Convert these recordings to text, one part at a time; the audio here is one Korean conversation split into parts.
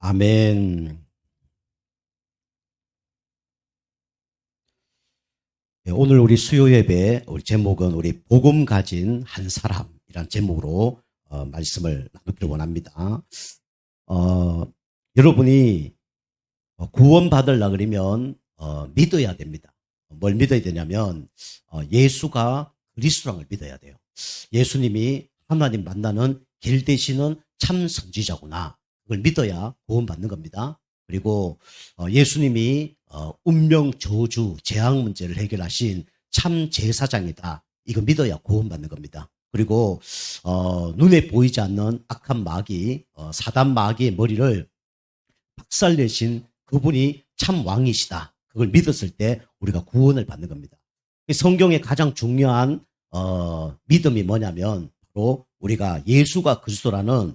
아멘. 네, 오늘 우리 수요 예배 우리 제목은 우리 복음 가진 한 사람이란 제목으로 말씀을 나누기를 원합니다. 여러분이 구원받으려 그러면 믿어야 됩니다. 뭘 믿어야 되냐면 예수가 그리스도를 믿어야 돼요. 예수님이 하나님 만나는 길 되시는 참 선지자구나. 그걸 믿어야 구원받는 겁니다. 그리고 예수님이 운명, 저주, 재앙 문제를 해결하신 참 제사장이다. 이거 믿어야 구원받는 겁니다. 그리고 눈에 보이지 않는 악한 마귀, 사단 마귀의 머리를 박살내신 그분이 참 왕이시다. 그걸 믿었을 때 우리가 구원을 받는 겁니다. 성경의 가장 중요한 믿음이 뭐냐면 바로 우리가 예수가 그리스도라는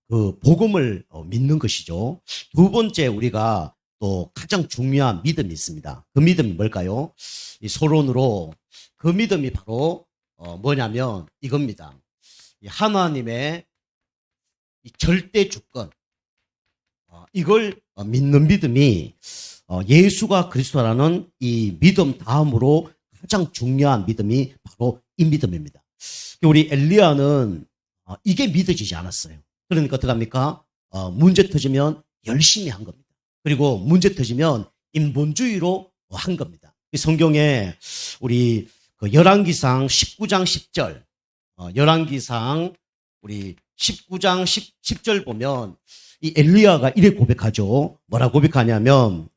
그 복음을 믿는 것이죠. 두 번째 우리가 또 가장 중요한 믿음이 있습니다. 그 믿음이 뭘까요? 이 서론으로 그 믿음이 바로 뭐냐면 이겁니다. 하나님의 이 절대 주권, 이걸 믿는 믿음이 예수가 그리스도라는 이 믿음 다음으로 가장 중요한 믿음이 바로 이 믿음입니다. 우리 엘리야는 이게 믿어지지 않았어요. 그러니까 어떡합니까? 문제 터지면 열심히 한 겁니다. 그리고 문제 터지면 인본주의로 한 겁니다. 성경에 우리 열왕기상 19장 10절, 열왕기상 우리 19장 10절 보면 이 엘리야가 이래 고백하죠. 뭐라 고백하냐면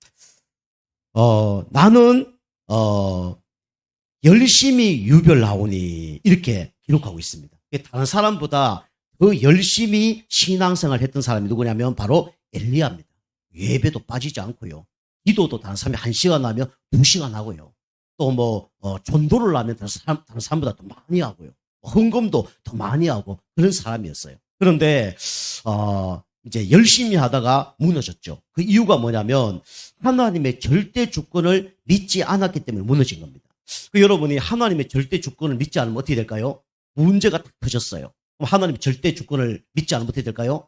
나는 열심히 유별나오니 이렇게 기록하고 있습니다. 다른 사람보다 더 열심히 신앙생활을 했던 사람이 누구냐면 바로 엘리야입니다. 예배도 빠지지 않고요. 기도도 다른 사람이 1시간 하면 2시간 하고요. 또 전도를 하면 다른 사람보다 더 많이 하고요. 헌금도 더 많이 하고 그런 사람이었어요. 그런데 이제 열심히 하다가 무너졌죠. 그 이유가 뭐냐면 하나님의 절대 주권을 믿지 않았기 때문에 무너진 겁니다. 여러분이 하나님의 절대 주권을 믿지 않으면 어떻게 될까요? 문제가 딱 터졌어요. 그럼 하나님의 절대 주권을 믿지 않으면 어떻게 될까요?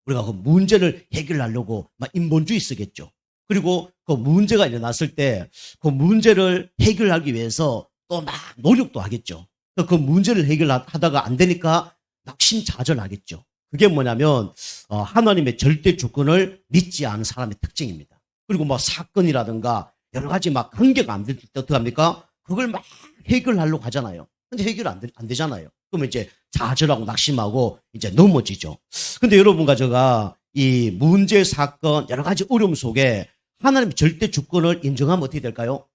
우리가 그 문제를 해결하려고 막 인본주의 쓰겠죠. 그리고 그 문제가 일어났을 때 그 문제를 해결하기 위해서 또 막 노력도 하겠죠. 그 문제를 해결하다가 안 되니까 낙심자전하겠죠. 그게 뭐냐면 하나님의 절대 주권을 믿지 않은 사람의 특징입니다. 그리고 사건이라든가 여러 가지 관계가 안 될 때 어떻게 합니까? 그걸 막 해결하려고 하잖아요. 근데 해결 안 되잖아요. 그러면 이제 좌절하고 낙심하고 이제 넘어지죠. 근데 여러분과 제가 이 문제, 사건, 여러 가지 어려움 속에 하나님의 절대 주권을 인정하면 어떻게 될까요?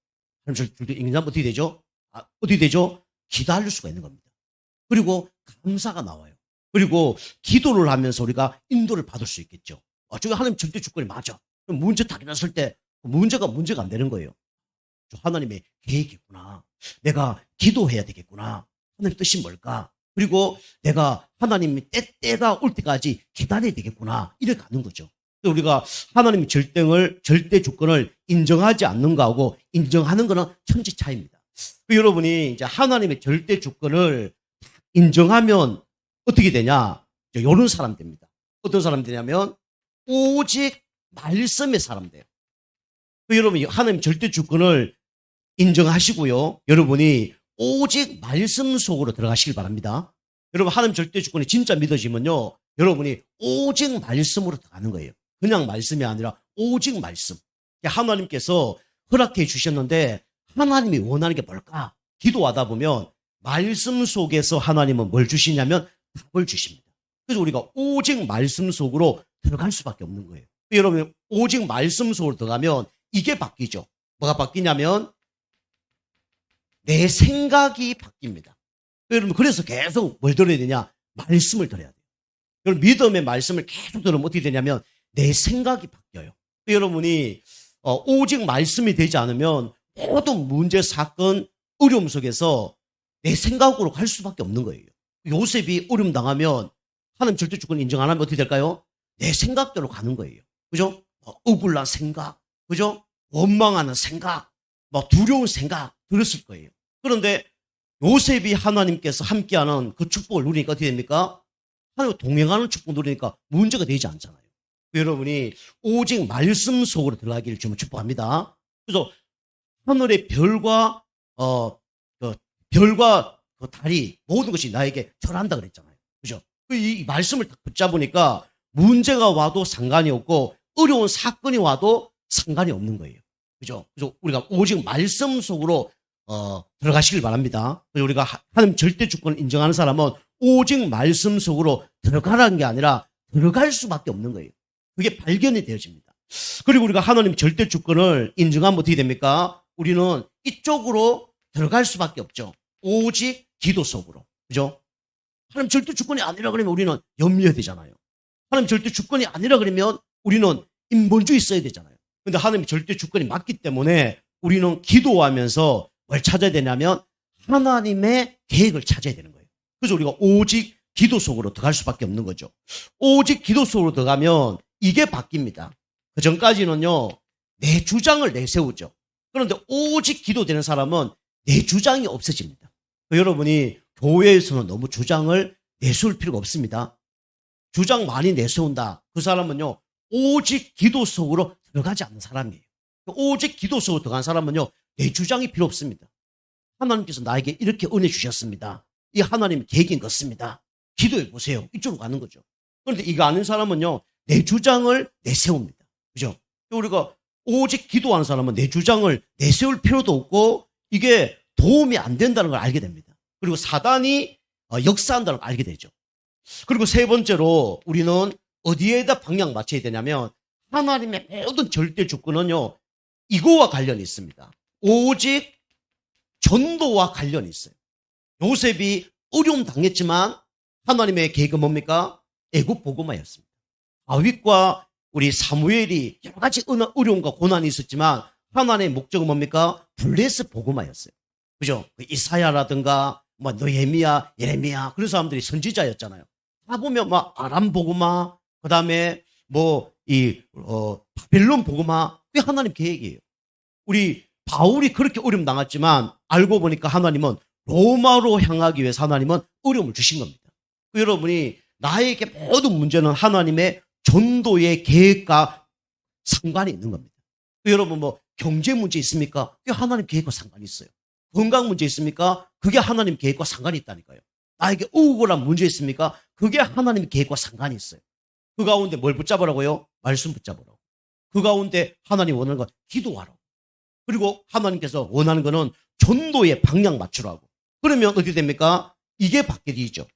하나님의 절대 인정하면 어떻게 되죠? 어떻게 되죠? 기다릴 수가 있는 겁니다. 그리고 감사가 나와요. 그리고 기도를 하면서 우리가 인도를 받을 수 있겠죠. 저게 하나님 절대 주권이 맞아. 그럼 문제 딱 일어났을 때 문제가 안 되는 거예요. 하나님의 계획이 있구나. 내가 기도해야 되겠구나. 하나님의 뜻이 뭘까? 그리고 내가 하나님이 때가 올 때까지 기다려야 되겠구나. 이렇게 가는 거죠. 우리가 하나님의 절대 주권을 인정하지 않는 거하고 인정하는 거는 천지 차이입니다. 여러분이 이제 하나님의 절대 주권을 인정하면 어떻게 되냐? 이런 사람 됩니다. 어떤 사람 되냐면 오직 말씀의 사람 돼요. 여러분이 하나님 절대 주권을 인정하시고요. 여러분이 오직 말씀 속으로 들어가시길 바랍니다. 여러분 하나님 절대 주권이 진짜 믿어지면요. 여러분이 오직 말씀으로 들어가는 거예요. 그냥 말씀이 아니라 오직 말씀. 하나님께서 허락해 주셨는데 하나님이 원하는 게 뭘까? 기도하다 보면 말씀 속에서 하나님은 뭘 주시냐면 답을 주십니다. 그래서 우리가 오직 말씀 속으로 들어갈 수밖에 없는 거예요. 여러분 오직 말씀 속으로 들어가면 이게 바뀌죠. 뭐가 바뀌냐면 내 생각이 바뀝니다. 여러분 그래서 계속 뭘 들어야 되냐? 말씀을 들어야 돼요. 여러분 믿음의 말씀을 계속 들으면 어떻게 되냐면 내 생각이 바뀌어요. 여러분이 오직 말씀이 되지 않으면 모든 문제, 사건, 어려움 속에서 내 생각으로 갈 수밖에 없는 거예요. 요셉이 어려움 당하면 하나님 절대 주권 인정 안 하면 어떻게 될까요? 내 생각대로 가는 거예요. 그죠? 억울한 생각, 그죠? 원망하는 생각, 두려운 생각 들었을 거예요. 그런데 요셉이 하나님께서 함께하는 그 축복을 누리니까 어떻게 됩니까? 하나님과 동행하는 축복 누리니까 문제가 되지 않잖아요. 여러분이 오직 말씀 속으로 들어가기를 주면 축복합니다. 그래서 하늘의 별과 별과 그 달이 모든 것이 나에게 절한다 그랬잖아요. 그죠? 이 말씀을 딱 붙잡으니까 문제가 와도 상관이 없고 어려운 사건이 와도 상관이 없는 거예요. 그죠? 그래서 우리가 오직 말씀 속으로 들어가시길 바랍니다. 그래서 우리가 하나님 절대 주권을 인정하는 사람은 오직 말씀 속으로 들어가라는 게 아니라 들어갈 수밖에 없는 거예요. 그게 발견이 되어집니다. 그리고 우리가 하나님 절대 주권을 인정하면 어떻게 됩니까? 우리는 이쪽으로 들어갈 수밖에 없죠. 오직 기도 속으로. 그죠? 하나님 절대 주권이 아니라 그러면 우리는 염려해야 되잖아요. 하나님 절대 주권이 아니라 그러면 우리는 인본주의 써야 되잖아요. 근데 하나님 절대 주권이 맞기 때문에 우리는 기도하면서 뭘 찾아야 되냐면 하나님의 계획을 찾아야 되는 거예요. 그래서 우리가 오직 기도 속으로 들어갈 수밖에 없는 거죠. 오직 기도 속으로 들어가면 이게 바뀝니다. 그 전까지는요, 내 주장을 내세우죠. 그런데 오직 기도되는 사람은 내 주장이 없어집니다. 여러분이 교회에서는 너무 주장을 내세울 필요가 없습니다. 주장 많이 내세운다. 그 사람은요, 오직 기도 속으로 들어가지 않는 사람이에요. 오직 기도 속으로 들어간 사람은요, 내 주장이 필요 없습니다. 하나님께서 나에게 이렇게 은혜 주셨습니다. 이 하나님의 계획인 것입니다. 기도해 보세요. 이쪽으로 가는 거죠. 그런데 이거 아는 사람은요, 내 주장을 내세웁니다. 그죠? 우리가 오직 기도하는 사람은 내 주장을 내세울 필요도 없고 이게 도움이 안 된다는 걸 알게 됩니다. 그리고 사단이 역사한다는 걸 알게 되죠. 그리고 세 번째로 우리는 어디에다 방향 맞춰야 되냐면 하나님의 모든 절대 주권은요, 이거와 관련이 있습니다. 오직 전도와 관련이 있어요. 요셉이 어려움 당했지만 하나님의 계획은 뭡니까? 애굽 복음화였습니다. 다윗과 우리 사무엘이 여러 가지 어려움과 고난이 있었지만 하나님의 목적은 뭡니까? 블레스 복음화였어요. 그죠? 이사야라든가 뭐 느헤미야, 예레미야 그런 사람들이 선지자였잖아요. 다 보면 막 아람 복음화, 그다음에 바벨론 복음화, 그게 하나님 계획이에요. 우리 바울이 그렇게 어려움 당했지만 알고 보니까 하나님은 로마로 향하기 위해서 하나님은 어려움을 주신 겁니다. 여러분이 나에게 모든 문제는 하나님의 전도의 계획과 상관이 있는 겁니다. 여러분 뭐 경제 문제 있습니까? 그게 하나님 계획과 상관이 있어요. 건강 문제 있습니까? 그게 하나님 계획과 상관이 있다니까요. 나에게 억울한 문제 있습니까? 그게 하나님 계획과 상관이 있어요. 그 가운데 뭘 붙잡으라고요? 말씀 붙잡으라고. 그 가운데 하나님 원하는 건 기도하라고. 그리고 하나님께서 원하는 거는 전도의 방향 맞추라고. 그러면 어떻게 됩니까? 이게 바뀌지죠.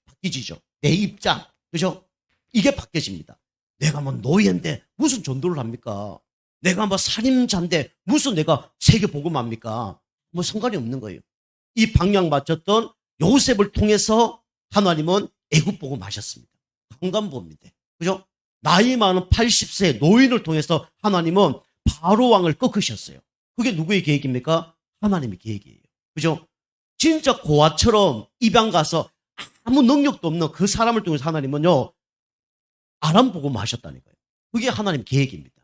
내 입장. 그죠? 이게 바뀌어집니다. 내가 뭐 노예인데 무슨 전도를 합니까? 내가 뭐 살인자인데 무슨 내가 세계 복음합니까? 뭐 상관이 없는 거예요. 이 방향 맞췄던 요셉을 통해서 하나님은 애굽 복음하셨습니다. 강간부입니다. 그죠? 나이 많은 80세 노인을 통해서 하나님은 바로 왕을 꺾으셨어요. 그게 누구의 계획입니까? 하나님의 계획이에요. 그죠? 진짜 고아처럼 입양 가서 아무 능력도 없는 그 사람을 통해서 하나님은요, 아람 복음을 하셨다니까요. 그게 하나님 계획입니다.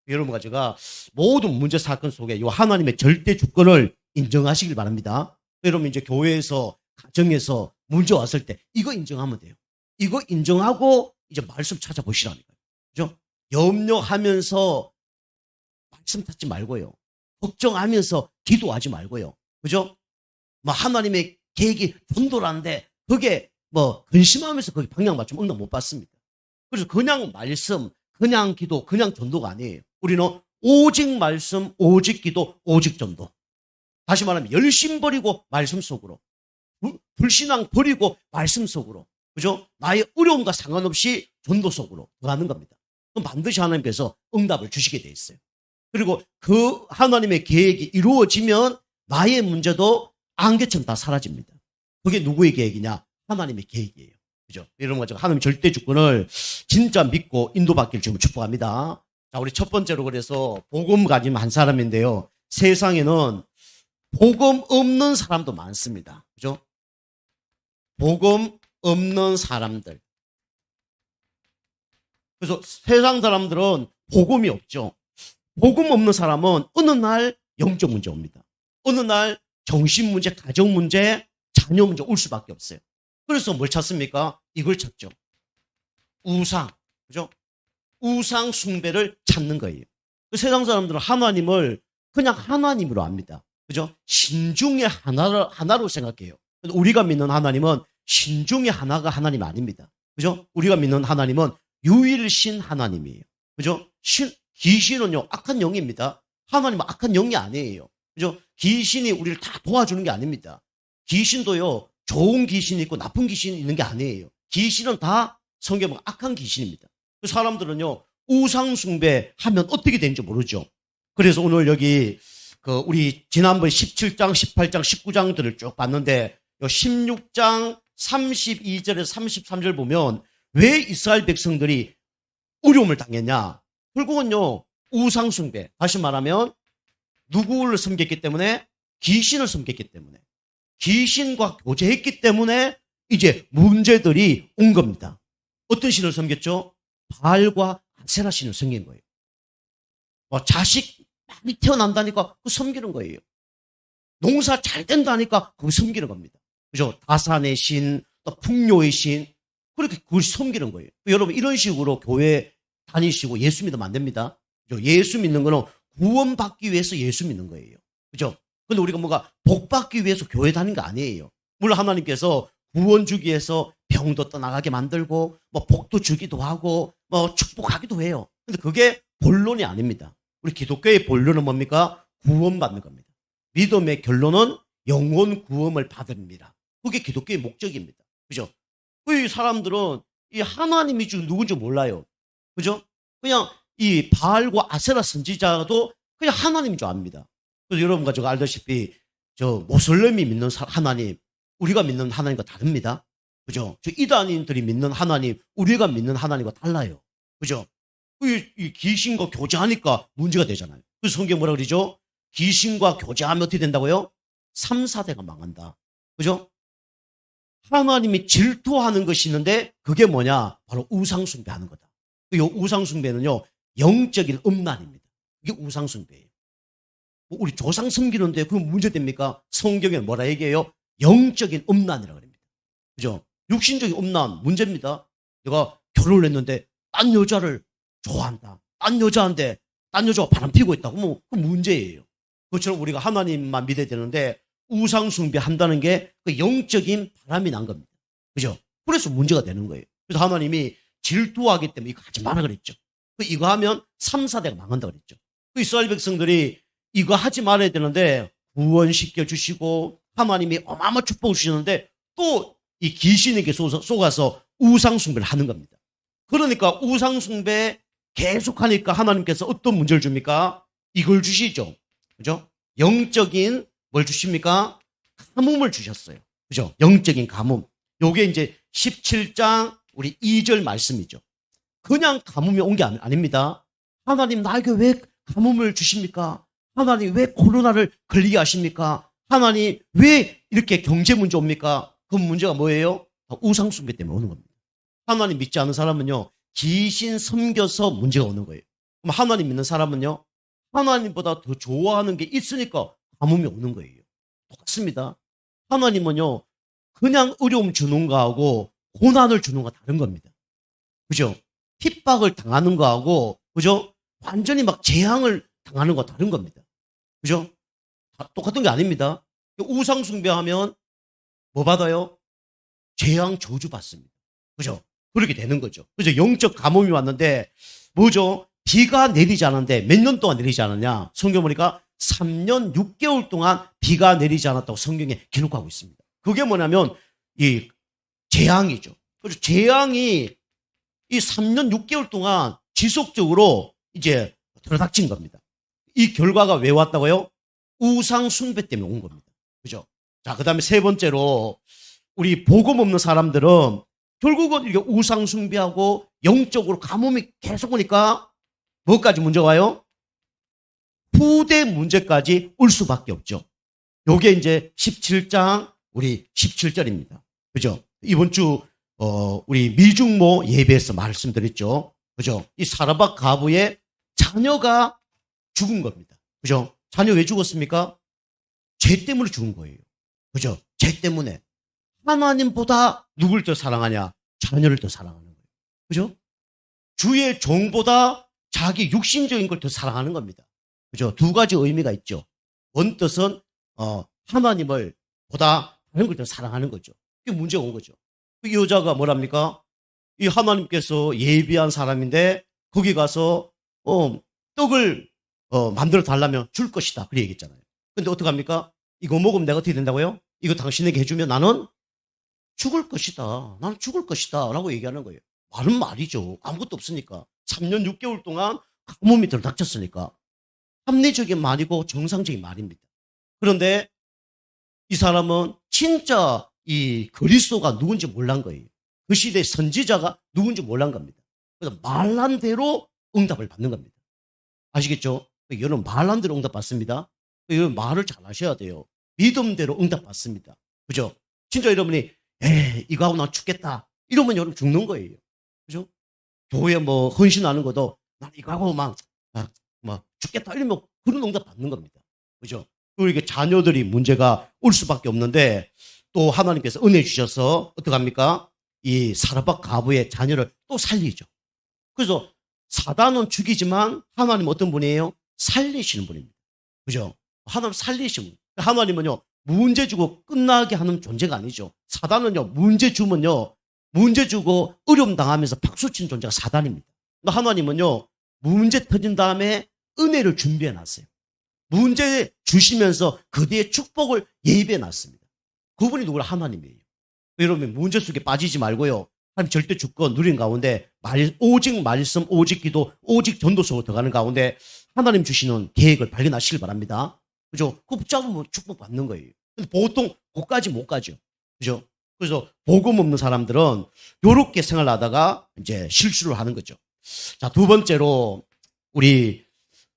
여러분과 제가 모든 문제 사건 속에 이 하나님의 절대 주권을 인정하시길 바랍니다. 여러분 이제 교회에서 가정에서 문제 왔을 때 이거 인정하면 돼요. 이거 인정하고 이제 말씀 찾아보시라니까요. 그죠? 염려하면서 말씀 찾지 말고요. 걱정하면서 기도하지 말고요. 그죠? 뭐 하나님의 계획이 전도라는데 그게 뭐 근심하면서 거기 방향 맞추면 응답 못 받습니다. 그래서 그냥 말씀, 그냥 기도, 그냥 전도가 아니에요. 우리는 오직 말씀, 오직 기도, 오직 전도. 다시 말하면 열심 버리고 말씀 속으로, 불신앙 버리고 말씀 속으로, 그죠? 나의 어려움과 상관없이 전도 속으로 들어가는 겁니다. 그럼 반드시 하나님께서 응답을 주시게 돼 있어요. 그리고 그 하나님의 계획이 이루어지면 나의 문제도 안개처럼 다 사라집니다. 그게 누구의 계획이냐? 하나님의 계획이에요. 그죠? 여러분과 제가 하나님의 절대 주권을 진짜 믿고 인도받기를 지금 축복합니다. 자, 우리 첫 번째로 그래서 복음 가진 한 사람인데요. 세상에는 복음 없는 사람도 많습니다. 그죠? 복음 없는 사람들. 그래서 세상 사람들은 복음이 없죠. 복음 없는 사람은 어느 날 영적 문제 옵니다. 어느 날 정신 문제, 가정 문제, 자녀 문제 올 수밖에 없어요. 그래서 뭘 찾습니까? 이걸 찾죠. 우상, 그죠? 우상 숭배를 찾는 거예요. 그 세상 사람들은 하나님을 그냥 하나님으로 압니다. 그죠? 신중의 하나로 생각해요. 우리가 믿는 하나님은 신중의 하나가 하나님 아닙니다. 그죠? 우리가 믿는 하나님은 유일신 하나님이에요. 그죠? 귀신은요, 악한 영입니다. 하나님은 악한 영이 아니에요. 그죠? 귀신이 우리를 다 도와주는 게 아닙니다. 귀신도요, 좋은 귀신이 있고 나쁜 귀신이 있는 게 아니에요. 귀신은 다 성경은 악한 귀신입니다. 그 사람들은요, 우상숭배 하면 어떻게 되는지 모르죠. 그래서 오늘 여기, 우리 지난번 17장, 18장, 19장들을 쭉 봤는데, 16장 32절에서 33절 보면 왜 이스라엘 백성들이 어려움을 당했냐? 결국은요, 우상숭배. 다시 말하면, 누구를 섬겼기 때문에? 귀신을 섬겼기 때문에. 귀신과 교제했기 때문에 이제 문제들이 온 겁니다. 어떤 신을 섬겼죠? 바알과 아세라 신을 섬긴 거예요. 자식 많이 태어난다니까 그거 섬기는 거예요. 농사 잘 된다니까 그거 섬기는 겁니다. 그죠? 다산의 신, 또 풍요의 신, 그렇게 그걸 섬기는 거예요. 여러분, 이런 식으로 교회 다니시고 예수 믿으면 안 됩니다. 그죠? 예수 믿는 거는 구원받기 위해서 예수 믿는 거예요. 그죠? 근데 우리가 뭔가 복받기 위해서 교회 다니는 거 아니에요. 물론 하나님께서 구원 주기 위해서 병도 떠나가게 만들고, 복도 주기도 하고, 축복하기도 해요. 근데 그게 본론이 아닙니다. 우리 기독교의 본론은 뭡니까? 구원받는 겁니다. 믿음의 결론은 영혼 구원을 받습니다. 그게 기독교의 목적입니다. 그죠? 이 사람들은 이 하나님이 지금 누군지 몰라요. 그죠? 그냥 이 바알과 아세라 선지자도 그냥 하나님인 줄 압니다. 그래서 여러분과 제가 알다시피 저 모슬렘이 믿는 하나님, 우리가 믿는 하나님과 다릅니다. 그죠? 저 이단인들이 믿는 하나님, 우리가 믿는 하나님과 달라요. 그죠? 이 귀신과 교제하니까 문제가 되잖아요. 그래서 성경 뭐라 그러죠? 귀신과 교제하면 어떻게 된다고요? 3, 4대가 망한다. 그죠? 하나님이 질투하는 것이 있는데 그게 뭐냐? 바로 우상숭배하는 거다. 이 우상숭배는요, 영적인 음란입니다. 이게 우상숭배예요. 우리 조상 섬기는데 그건 문제됩니까? 성경에 뭐라 얘기해요? 영적인 음란이라고 합니다. 그죠? 육신적인 음란 문제입니다. 내가 결혼을 했는데 딴 여자를 좋아한다. 딴 여자한테 딴 여자가 바람 피고 있다고. 그 문제예요. 그것처럼 우리가 하나님만 믿어야 되는데 우상숭배 한다는 게 그 영적인 바람이 난 겁니다. 그죠? 그래서 문제가 되는 거예요. 그래서 하나님이 질투하기 때문에 이거 하지 마라 그랬죠. 이거 하면 3, 4대가 망한다 그랬죠. 그 이스라엘 백성들이 이거 하지 말아야 되는데 구원시켜 주시고 하나님이 어마어마한 축복을 주시는데 또 이 귀신에게 속아서 우상숭배를 하는 겁니다. 그러니까 우상숭배 계속하니까 하나님께서 어떤 문제를 줍니까? 이걸 주시죠. 그죠? 영적인 뭘 주십니까? 가뭄을 주셨어요. 그죠? 영적인 가뭄. 요게 이제 17장 우리 2절 말씀이죠. 그냥 가뭄이 온 게 아닙니다. 하나님 나에게 왜 가뭄을 주십니까? 하나님 왜 코로나를 걸리게 하십니까? 하나님 왜 이렇게 경제 문제 옵니까? 그 문제가 뭐예요? 우상숭배 때문에 오는 겁니다. 하나님 믿지 않는 사람은요, 귀신 섬겨서 문제가 오는 거예요. 그럼 하나님 믿는 사람은요, 하나님보다 더 좋아하는 게 있으니까 가뭄이 오는 거예요. 똑같습니다. 하나님은요, 그냥 어려움 주는 거하고 고난을 주는 거 다른 겁니다. 그죠? 핍박을 당하는 거하고, 그죠? 완전히 막 재앙을 당하는 거 다른 겁니다. 그죠? 똑같은 게 아닙니다. 우상숭배하면 뭐 받아요? 재앙 저주 받습니다. 그죠? 그렇게 되는 거죠. 그죠? 영적 가뭄이 왔는데, 뭐죠? 비가 내리지 않았는데 몇 년 동안 내리지 않았냐? 성경 보니까 3년 6개월 동안 비가 내리지 않았다고 성경에 기록하고 있습니다. 그게 뭐냐면, 이 재앙이죠. 그래서 재앙이 이 3년 6개월 동안 지속적으로 이제 들어닥친 겁니다. 이 결과가 왜 왔다고요? 우상숭배 때문에 온 겁니다. 그죠? 자, 그 다음에 세 번째로, 우리 복음 없는 사람들은 결국은 이게 우상숭배하고 영적으로 가뭄이 계속 오니까 뭐까지 문제가 와요? 후대 문제까지 올 수밖에 없죠. 요게 이제 17장, 우리 17절입니다. 그죠? 이번 주, 우리 미중모 예배에서 말씀드렸죠. 그죠? 이 사라밧 가부의 자녀가 죽은 겁니다. 그죠? 자녀 왜 죽었습니까? 죄 때문에 죽은 거예요. 그죠? 죄 때문에. 하나님보다 누굴 더 사랑하냐? 자녀를 더 사랑하는 거예요. 그죠? 주의 종보다 자기 육신적인 걸 더 사랑하는 겁니다. 그죠? 두 가지 의미가 있죠. 원뜻은 하나님을 보다 다른 걸 더 사랑하는 거죠. 그게 문제가 온 거죠. 이 여자가 뭐랍니까? 이 하나님께서 예비한 사람인데 거기 가서 떡을 만들어 달라면 줄 것이다. 그렇게 얘기했잖아요. 근데 어떡합니까? 이거 먹으면 내가 어떻게 된다고요? 이거 당신에게 해주면 나는 죽을 것이다. 나는 죽을 것이다. 라고 얘기하는 거예요. 말은 말이죠. 아무것도 없으니까. 3년 6개월 동안 가뭄이 들어닥쳤으니까. 합리적인 말이고 정상적인 말입니다. 그런데 이 사람은 진짜 이 그리스도가 누군지 몰란 거예요. 그 시대의 선지자가 누군지 몰란 겁니다. 그래서 말한 대로 응답을 받는 겁니다. 아시겠죠? 여러분 말한 대로 응답 받습니다. 여러분 말을 잘 하셔야 돼요. 믿음대로 응답 받습니다. 그죠? 진짜 여러분이 이거 하고 나 죽겠다 이러면 여러분 죽는 거예요. 그죠? 교회 뭐 헌신하는 것도 난 이거 하고 막 죽겠다 이러면 그런 응답 받는 겁니다. 그죠? 그리고 이게 자녀들이 문제가 올 수밖에 없는데 또 하나님께서 은혜 주셔서 어떡합니까? 이 사르밧 과부의 자녀를 또 살리죠. 그래서 사단은 죽이지만 하나님은 어떤 분이에요? 살리시는 분입니다. 그죠? 하나님 살리시는 분. 하나님은요, 문제 주고 끝나게 하는 존재가 아니죠. 사단은요, 문제 주면요, 문제 주고 어려움 당하면서 박수 치는 존재가 사단입니다. 하나님은요, 문제 터진 다음에 은혜를 준비해 놨어요. 문제 주시면서 그 뒤에 축복을 예비해 놨습니다. 그분이 누구라? 하나님이에요. 여러분, 문제 속에 빠지지 말고요. 하나님 절대 주권 누린 가운데 오직 말씀, 오직 기도, 오직 전도 속으로 들어가는 가운데 하나님 주시는 계획을 발견하시길 바랍니다. 그죠? 그거 붙잡으면 축복 받는 거예요. 근데 보통 거기까지 못 가죠. 그죠? 그래서 복음 없는 사람들은 요렇게 생활하다가 이제 실수를 하는 거죠. 자, 두 번째로 우리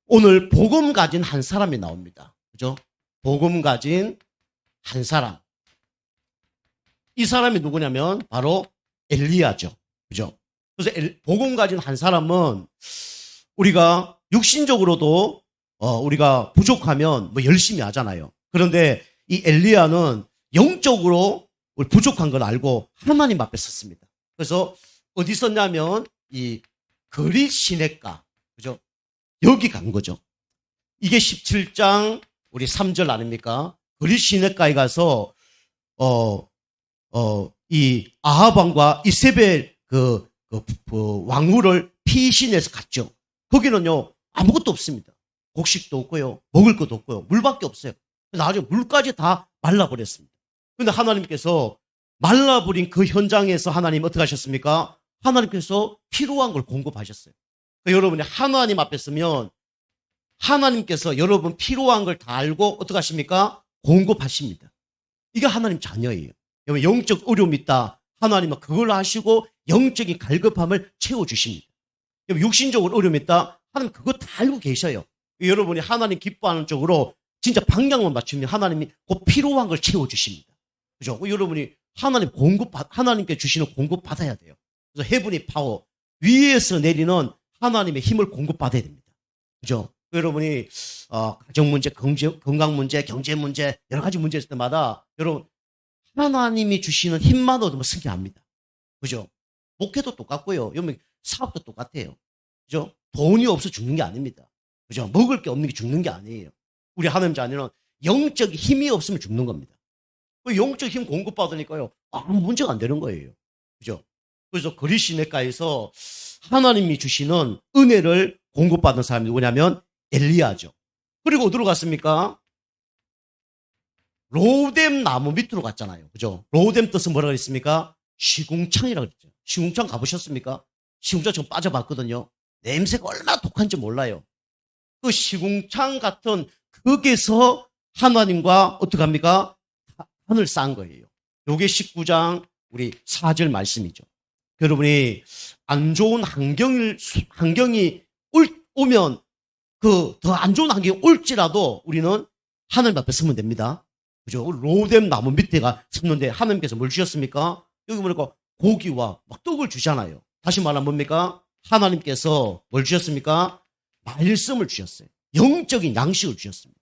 오늘 복음 가진 한 사람이 나옵니다. 그죠? 복음 가진 한 사람. 이 사람이 누구냐면 바로 엘리야죠. 그죠? 그래서 복음 가진 한 사람은 우리가 육신적으로도 우리가 부족하면 뭐 열심히 하잖아요. 그런데 이 엘리야는 영적으로 부족한 걸 알고 하나님 앞에 섰습니다. 그래서 어디 섰냐면 이 거리 시냇가, 그죠? 여기 간 거죠. 이게 17장 우리 3절 아닙니까? 거리 시냇가에 가서 이 아합 왕과 이세벨 그 왕후를 피신해서 갔죠. 거기는요 아무것도 없습니다. 곡식도 없고요, 먹을 것도 없고요, 물밖에 없어요. 나중에 물까지 다 말라버렸습니다. 그런데 하나님께서 말라버린 그 현장에서 하나님 어떻게 하셨습니까? 하나님께서 필요한 걸 공급하셨어요. 그러니까 여러분이 하나님 앞에 서면 하나님께서 여러분 필요한 걸 다 알고 어떻게 하십니까? 공급하십니다. 이게 하나님 자녀예요. 여러분 영적 어려움이 있다. 하나님은 그걸 아시고 영적인 갈급함을 채워주십니다. 여러분 육신적으로 어려움이 있다. 하나님 그거 다 알고 계셔요. 여러분이 하나님 기뻐하는 쪽으로 진짜 방향만 맞추면 하나님이 그 필요한 걸 채워주십니다. 그죠? 여러분이 하나님께 주시는 공급 받아야 돼요. 그래서 헤븐이 파워, 위에서 내리는 하나님의 힘을 공급받아야 됩니다. 그죠? 여러분이 가정 문제, 건강 문제, 경제 문제, 여러 가지 문제 있을 때마다 여러분 하나님이 주시는 힘만 얻으면 승리합니다. 그죠? 목회도 똑같고요. 여러분 사업도 똑같아요. 그죠? 돈이 없어 죽는 게 아닙니다. 그죠? 먹을 게 없는 게 죽는 게 아니에요. 우리 하나님 자녀는 영적 힘이 없으면 죽는 겁니다. 그 영적 힘 공급받으니까요. 아무 문제가 안 되는 거예요. 그죠? 그래서 거리 시냇가에서 하나님이 주시는 은혜를 공급받은 사람이 누구냐면 엘리야죠. 그리고 어디로 갔습니까? 로뎀 나무 밑으로 갔잖아요. 그죠? 로뎀 뜻은 뭐라고 했습니까? 시궁창이라고 그랬죠. 시궁창 가보셨습니까? 시궁창 좀 빠져봤거든요. 냄새가 얼마나 독한지 몰라요. 그 시궁창 같은 거기서 하나님과 어떻게 합니까? 판을 쌓은 거예요. 요게 19장 우리 4절 말씀이죠. 여러분이 안 좋은 환경이 오면 그 더 안 좋은 환경이 올지라도 우리는 하나님 앞에 서면 됩니다. 그죠? 로뎀 나무 밑에가 섰는데 하나님께서 뭘 주셨습니까? 여기 보니까 고기와 막 떡을 주잖아요. 다시 말하면 뭡니까? 하나님께서 뭘 주셨습니까? 말씀을 주셨어요. 영적인 양식을 주셨습니다.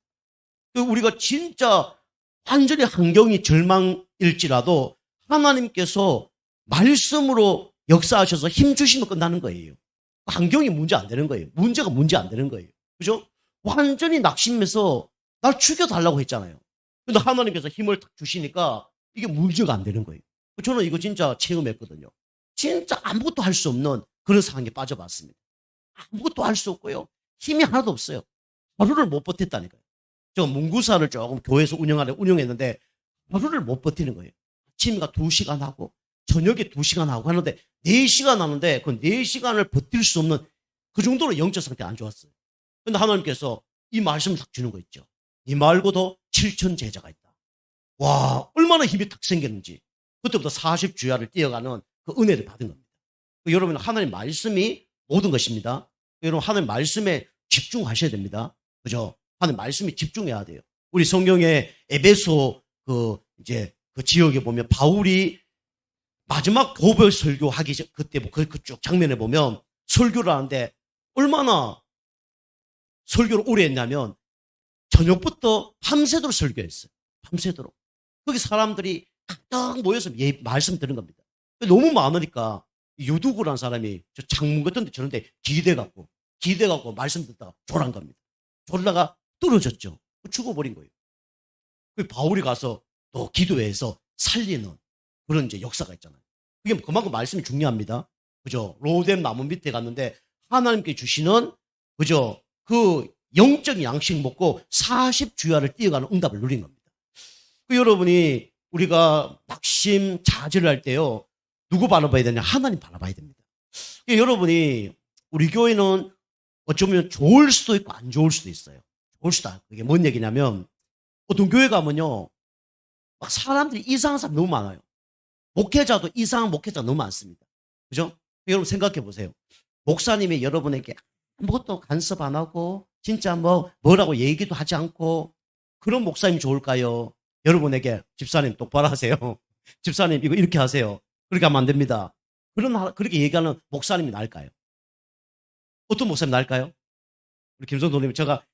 우리가 진짜 완전히 환경이 절망일지라도 하나님께서 말씀으로 역사하셔서 힘 주시면 끝나는 거예요. 환경이 문제 안 되는 거예요. 문제가 문제 안 되는 거예요. 그죠? 완전히 낙심해서 날 죽여달라고 했잖아요. 근데 하나님께서 힘을 탁 주시니까 이게 문제가 안 되는 거예요. 저는 이거 진짜 체험했거든요. 진짜 아무것도 할 수 없는 그런 상황에 빠져봤습니다. 아무것도 할 수 없고요. 힘이 하나도 없어요. 하루를 못 버텼다니까요. 저 문구사를 조금 교회에서 운영했는데 하루를 못 버티는 거예요. 아침가 2시간 하고 저녁에 2시간 하고 하는데 4시간 하는데 그 4시간을 버틸 수 없는 그 정도로 영적 상태가 안 좋았어요. 그런데 하나님께서 이 말씀을 딱 주는 거 있죠. 이 말고도 7천 제자가 있다. 와, 얼마나 힘이 탁 생겼는지. 그때부터 40주야를 뛰어가는 그 은혜를 받은 겁니다. 여러분, 하나님 말씀이 모든 것입니다. 여러분, 하나님 말씀에 집중하셔야 됩니다. 그죠? 하나님 말씀에 집중해야 돼요. 우리 성경에 에베소 그 지역에 보면 바울이 마지막 고별 설교하기 전 그때 그쪽 장면에 보면 설교를 하는데 얼마나 설교를 오래 했냐면 저녁부터 밤새도록 설교했어요. 밤새도록. 거기 사람들이 딱 모여서 말씀 들은 겁니다. 너무 많으니까 유두구라는 사람이 저 창문 같은 데 저런데 기대갖고 말씀 듣다가 졸한 겁니다. 졸다가 떨어졌죠. 죽어버린 거예요. 그 바울이 가서 또 기도해서 살리는 그런 이제 역사가 있잖아요. 그게 그만큼 말씀이 중요합니다. 그죠? 로뎀 나무 밑에 갔는데 하나님께 주시는 그죠? 그 영적인 양식 먹고 40주야를 뛰어가는 응답을 누린 겁니다. 그 여러분이 우리가 낙심 좌절을 할 때요. 누구 바라봐야 되냐? 하나님 바라봐야 됩니다. 여러분이 우리 교회는 어쩌면 좋을 수도 있고 안 좋을 수도 있어요. 좋을 수도 있고. 그게 뭔 얘기냐면 어떤 교회 가면요. 막 사람들이 이상한 사람 너무 많아요. 목회자도 이상한 목회자 너무 많습니다. 그죠? 여러분 생각해 보세요. 목사님이 여러분에게 아무것도 간섭 안 하고 진짜 뭐라고 얘기도 하지 않고 그런 목사님이 좋을까요? 여러분에게 집사님 똑바로 하세요. 집사님 이거 이렇게 하세요. 그렇게 하면 안 됩니다. 그렇게 얘기하는 목사님이 나을까요? 어떤 목사님이 나을까요? 우리 김성도님 제가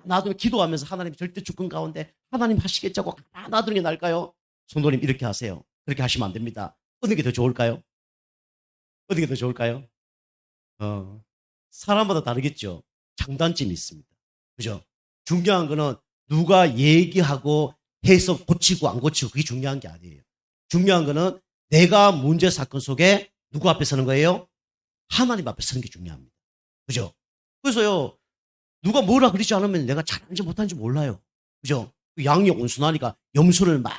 놔두면 기도하면서 하나님 절대 주권 가운데 하나님 하시겠자고 놔두는 게 나을까요? 성도님 이렇게 하세요. 그렇게 하시면 안 됩니다. 어느 게 더 좋을까요? 어느 게 더 좋을까요? 사람마다 다르겠죠. 장단점이 있습니다. 그죠? 중요한 거는 누가 얘기하고 해서 고치고 안 고치고 그게 중요한 게 아니에요. 중요한 거는 내가 문제 사건 속에 누구 앞에 서는 거예요? 하나님 앞에 서는 게 중요합니다. 그죠? 그래서요, 누가 뭐라 그러지 않으면 내가 잘하는지 못하는지 몰라요. 그죠? 양이 온순하니까 염소를 막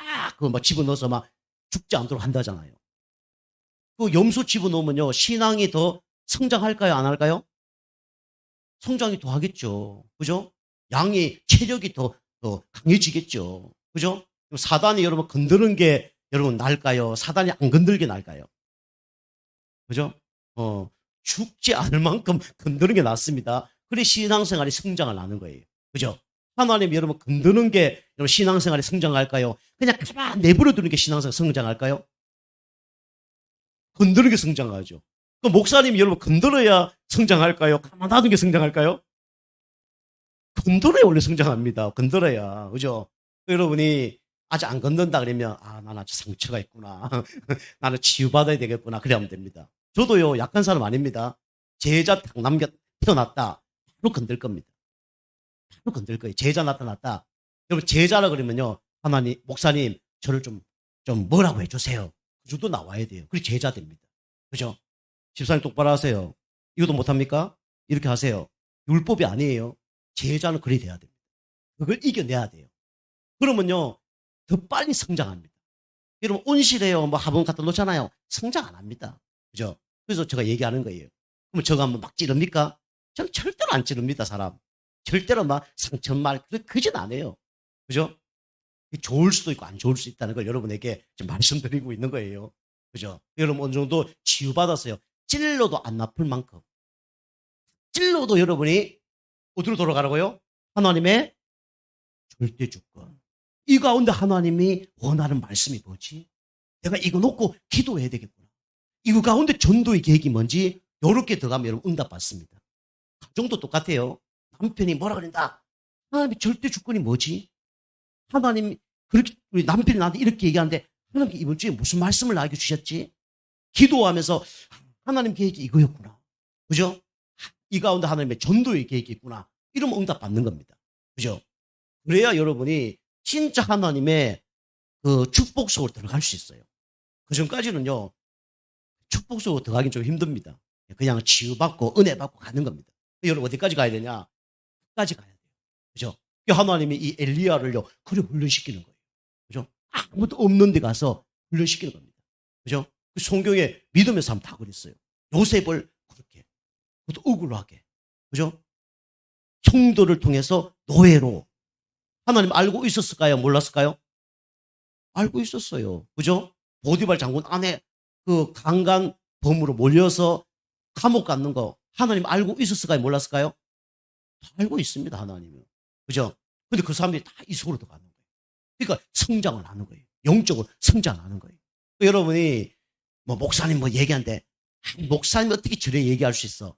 집어넣어서 막 죽지 않도록 한다잖아요. 그 염소 집어넣으면요, 신앙이 더 성장할까요? 안 할까요? 성장이 더 하겠죠. 그죠? 양이 체력이 더 강해지겠죠. 그죠? 사단이 여러분 건드는 게 여러분 나을까요? 사단이 안 건들게 나을까요? 그죠? 죽지 않을 만큼 건드는 게 낫습니다. 그래 신앙생활이 성장을 하는 거예요. 그죠? 하나님 여러분 건드는 게 여러분 신앙생활이 성장할까요? 그냥 가만 내버려 두는 게 신앙생활 성장할까요? 건드는 게 성장하죠. 그 목사님이 여러분 건드려야 성장할까요? 가만 놔두는 게 성장할까요? 건드려야 원래 성장합니다. 건드려야. 그죠? 여러분이 아직 안 건든다 그러면 나는 아직 상처가 있구나. 나는 치유받아야 되겠구나. 그래 하면 됩니다. 저도요 약한 사람 아닙니다. 제자 딱 태어났다. 바로 건들 겁니다. 바로 건들 거예요. 제자 나타났다. 여러분 제자라 그러면요. 하나님 목사님 저를 좀 뭐라고 해주세요. 그 정도 나와야 돼요. 그게 제자 됩니다. 그죠? 집사님 똑바로 하세요. 이것도 못합니까? 이렇게 하세요. 율법이 아니에요. 제자는 그래 돼야 됩니다. 그걸 이겨내야 돼요. 그러면요 더 빨리 성장합니다. 여러분 온실에요 화분 갖다 놓잖아요. 성장 안 합니다. 그죠? 그래서 제가 얘기하는 거예요. 그러면 저가 한번 막 찌릅니까? 저는 절대로 안 찌릅니다. 사람 절대로 막 상처말 그진 않아요. 그죠? 좋을 수도 있고 안 좋을 수 있다는 걸 여러분에게 지금 말씀드리고 있는 거예요. 그죠? 여러분 어느 정도 치유받았어요. 찔러도 안 아플 만큼. 찔러도 여러분이 어디로 돌아가라고요? 하나님의 절대 주권. 이 가운데 하나님이 원하는 말씀이 뭐지? 내가 이거 놓고 기도해야 되겠구나. 이거 가운데 전도의 계획이 뭔지 이렇게 들어가면 여러분 응답받습니다. 가정도 똑같아요. 남편이 뭐라 그런다. 하나님의 절대 주권이 뭐지? 하나님 그렇게 우리 남편이 나한테 이렇게 얘기하는데 하나님 이번 주에 무슨 말씀을 나에게 주셨지? 기도하면서 하나님 계획이 이거였구나. 그죠? 이 가운데 하나님의 전도의 계획이 있구나. 이러면 응답 받는 겁니다. 그죠? 그래야 여러분이 진짜 하나님의 그 축복 속으로 들어갈 수 있어요. 그 전까지는요, 축복 속으로 들어가긴 좀 힘듭니다. 그냥 치유받고 은혜 받고 가는 겁니다. 여러분 어디까지 가야 되냐? 끝까지 가야 돼요. 그죠? 하나님이 이 엘리야를요, 그래 훈련시키는 거예요. 그죠? 아무도 없는 데 가서 훈련시키는 겁니다. 그죠? 그 성경에 믿음의 삶 다 그랬어요. 요셉을 그렇게, 그것도 억울하게. 그죠? 형들을 통해서 노예로. 하나님 알고 있었을까요? 몰랐을까요? 알고 있었어요. 그죠? 보디발 장군 안에 그 강간 범으로 몰려서 감옥 갔는 거 하나님 알고 있었을까요? 몰랐을까요? 다 알고 있습니다, 하나님은. 그죠? 근데 그 사람들이 다 이 속으로 들어가는 거예요. 그러니까 성장을 하는 거예요. 영적으로 성장하는 거예요. 여러분이 뭐 목사님 뭐 얘기하는데 목사님이 어떻게 저래 얘기할 수 있어?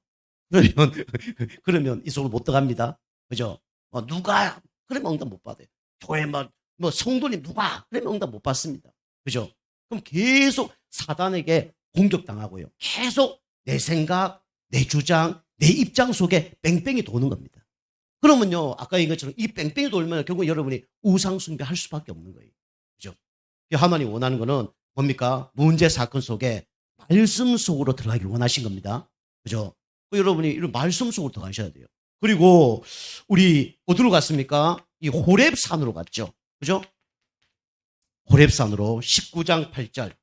그러면 이 속으로 못 들어갑니다. 그죠? 누가 그러면 응답 못 받아요. 교회 뭐 성도님 누가 그러면 응답 못 받습니다. 그죠? 그럼 계속 사단에게 공격당하고요. 계속 내 생각, 내 주장, 내 입장 속에 뺑뺑이 도는 겁니다. 그러면요, 아까 얘기한 것처럼 이 뺑뺑이 돌면 결국 여러분이 우상숭배할 수밖에 없는 거예요. 그죠? 하나님 원하는 거는 뭡니까? 문제 사건 속에 말씀 속으로 들어가길 원하신 겁니다. 그죠? 여러분이 이런 말씀 속으로 들어가셔야 돼요. 그리고 우리 어디로 갔습니까? 이 호렙산으로 갔죠. 그죠? 호렙산으로 19장 8절.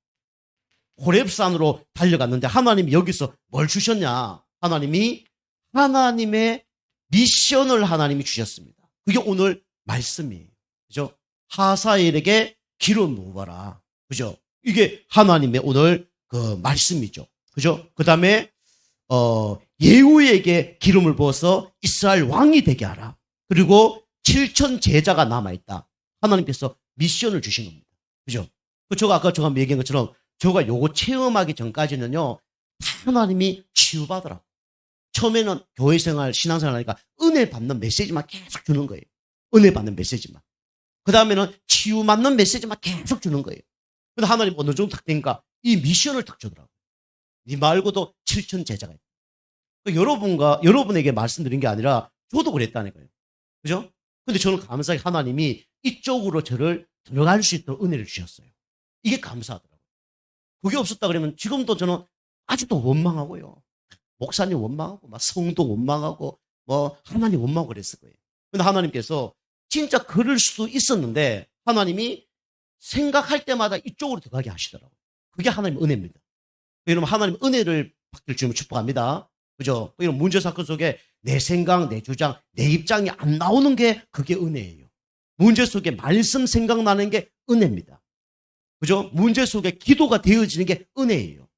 호렙산으로 달려갔는데 하나님이 여기서 뭘 주셨냐? 하나님이 하나님의 미션을 하나님이 주셨습니다. 그게 오늘 말씀이에요. 그죠? 하사엘에게 기름 부어라. 그죠? 이게 하나님의 오늘 그 말씀이죠. 그죠? 그 다음에 예후에게 기름을 부어서 이스라엘 왕이 되게 하라. 그리고 7천 제자가 남아있다. 하나님께서 미션을 주신 겁니다. 그죠? 제가 아까 얘기한 것처럼 제가 요거 체험하기 전까지는요, 하나님이 치유받으라고. 처음에는 교회 생활, 신앙생활 하니까 은혜 받는 메시지만 계속 주는 거예요. 은혜 받는 메시지만. 그 다음에는 치유 받는 메시지만 계속 주는 거예요. 근데 하나님 어느 정도 딱 되니까 이 미션을 딱 주더라고요. 네 말고도 7천 제자가 있다. 여러분에게 말씀드린 게 아니라 저도 그랬다니까요. 그죠? 근데 저는 감사하게 하나님이 이쪽으로 저를 들어갈 수 있도록 은혜를 주셨어요. 이게 감사하더라고요. 그게 없었다 그러면 지금도 저는 아직도 원망하고요. 목사님 원망하고, 막 성도 원망하고, 뭐 하나님 원망하고 그랬을 거예요. 근데 하나님께서 진짜 그럴 수도 있었는데 하나님이 생각할 때마다 이쪽으로 들어가게 하시더라고요. 그게 하나님의 은혜입니다. 여러분 하나님 은혜를 받길 주면 축복합니다. 그죠? 이런 문제 사건 속에 내 생각, 내 주장, 내 입장이 안 나오는 게 그게 은혜예요. 문제 속에 말씀 생각나는 게 은혜입니다. 그죠? 문제 속에 기도가 되어지는 게 은혜예요.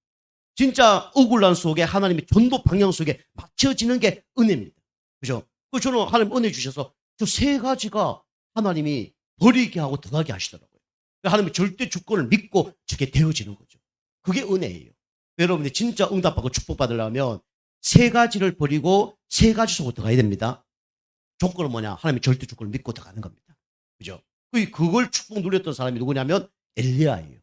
진짜 억울한 속에 하나님의 전도 방향 속에 맞춰지는 게 은혜입니다. 그죠? 저는 하나님 은혜 주셔서 저 세 가지가 하나님이 버리게 하고 들어가게 하시더라고요. 하나님의 절대 주권을 믿고 저게 되어지는 거죠. 그게 은혜예요. 여러분이 진짜 응답받고 축복받으려면 세 가지를 버리고 세 가지 속으로 들어가야 됩니다. 조건은 뭐냐? 하나님의 절대 주권을 믿고 들어가는 겁니다. 그죠? 그걸 축복 누렸던 사람이 누구냐면 엘리야예요.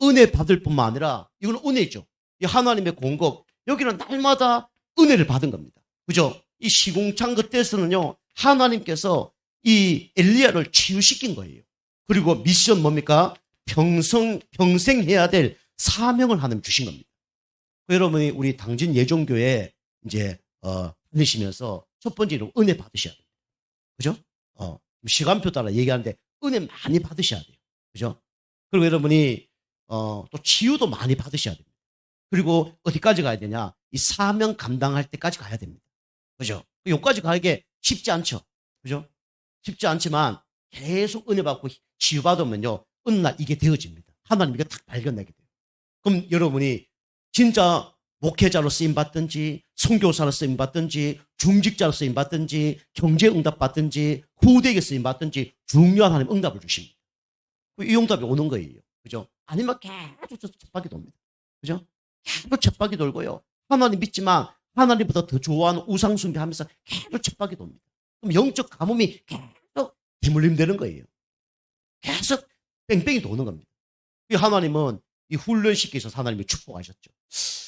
은혜 받을 뿐만 아니라 이건 은혜죠. 이 하나님의 공급, 여기는 날마다 은혜를 받은 겁니다. 그죠? 이 시궁창 그때서는요, 하나님께서 이 엘리야를 치유시킨 거예요. 그리고 미션 뭡니까? 평생 해야 될 사명을 하나님 주신 겁니다. 여러분이 우리 당진 예종교회 이제 다니시면서 첫 번째로 은혜 받으셔야 됩니다. 그죠? 시간표 따라 얘기하는데 은혜 많이 받으셔야 돼요. 그죠? 그리고 여러분이 또 치유도 많이 받으셔야 됩니다. 그리고 어디까지 가야 되냐? 이 사명 감당할 때까지 가야 됩니다. 그죠? 여기까지 가기에 쉽지 않죠. 그죠? 쉽지 않지만 계속 은혜 받고 치유받으면요, 어느 날 이게 되어집니다. 하나님 이게 딱 발견하게 돼요. 그럼 여러분이 진짜 목회자로 쓰임받든지, 선교사로 쓰임받든지, 중직자로 쓰임받든지, 경제응답 받든지, 후대에게 쓰임받든지 중요한 하나님 응답을 주십니다. 이 응답이 오는 거예요. 그죠? 아니면 계속 쳇바퀴 돕니다. 그죠? 계속 쳇바퀴 돌고요. 하나님 믿지만 하나님보다 더 좋아하는 우상숭배하면서 계속 쳇바퀴 돕니다. 그럼 영적 가뭄이 계속 대물림 되는 거예요. 계속 뺑뺑이 도는 겁니다. 하나님은 이 훈련시키기 위해서 하나님이 축복하셨죠.